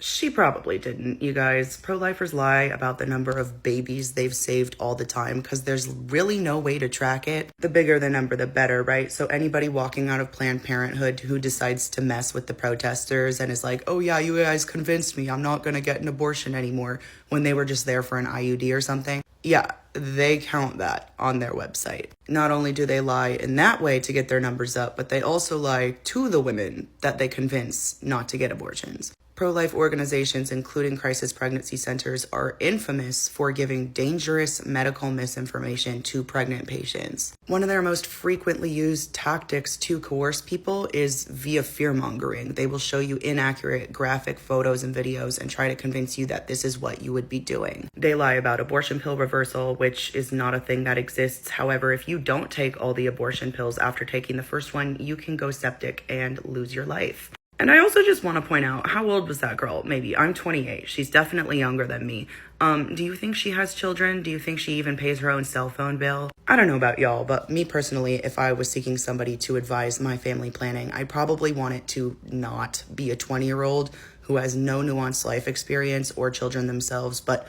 She probably didn't, you guys. Pro-lifers lie about the number of babies they've saved all the time because there's really no way to track it. The bigger the number, the better, right? So anybody walking out of Planned Parenthood who decides to mess with the protesters and is like, oh yeah, you guys convinced me I'm not gonna get an abortion anymore, when they were just there for an IUD or something. Yeah, they count that on their website. Not only do they lie in that way to get their numbers up, but they also lie to the women that they convince not to get abortions. Pro-life organizations, including crisis pregnancy centers, are infamous for giving dangerous medical misinformation to pregnant patients. One of their most frequently used tactics to coerce people is via fear-mongering. They will show you inaccurate graphic photos and videos and try to convince you that this is what you would be doing. They lie about abortion pill reversal, which is not a thing that exists. However, if you don't take all the abortion pills after taking the first one, you can go septic and lose your life. And I also just want to point out, how old was that girl? Maybe. I'm 28. She's definitely younger than me. Do you think she has children? Do you think she even pays her own cell phone bill? I don't know about y'all, but me personally, if I was seeking somebody to advise my family planning, I'd probably want it to not be a 20-year-old who has no nuanced life experience or children themselves, but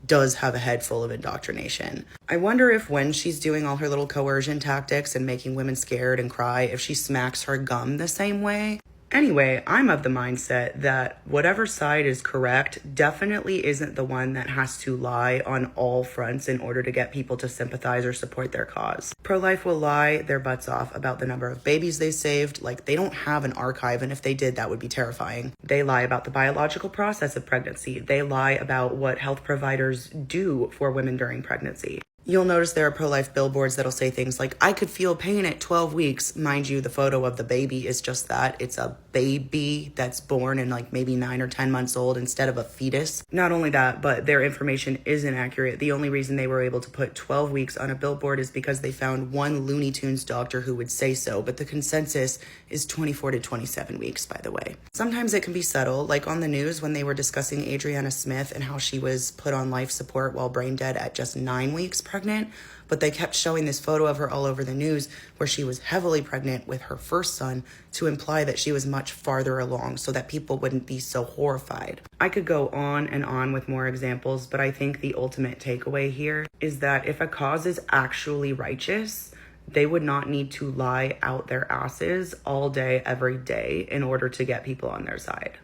does have a head full of indoctrination. I wonder if when she's doing all her little coercion tactics and making women scared and cry, if she smacks her gum the same way. Anyway, I'm of the mindset that whatever side is correct definitely isn't the one that has to lie on all fronts in order to get people to sympathize or support their cause. Pro-life will lie their butts off about the number of babies they saved, like they don't have an archive, and if they did, that would be terrifying. They lie about the biological process of pregnancy. They lie about what health providers do for women during pregnancy. You'll notice there are pro-life billboards that'll say things like, I could feel pain at 12 weeks. Mind you, the photo of the baby is just that. It's a baby that's born and like maybe 9 or 10 months old instead of a fetus. Not only that, but their information is inaccurate. The only reason they were able to put 12 weeks on a billboard is because they found one Looney Tunes doctor who would say so, but the consensus is 24 to 27 weeks, by the way. Sometimes it can be subtle, like on the news when they were discussing Adriana Smith and how she was put on life support while brain dead at just 9 weeks pregnant, but they kept showing this photo of her all over the news where she was heavily pregnant with her first son to imply that she was much farther along so that people wouldn't be so horrified. I could go on and on with more examples, but I think the ultimate takeaway here is that if a cause is actually righteous, they would not need to lie out their asses all day, every day in order to get people on their side.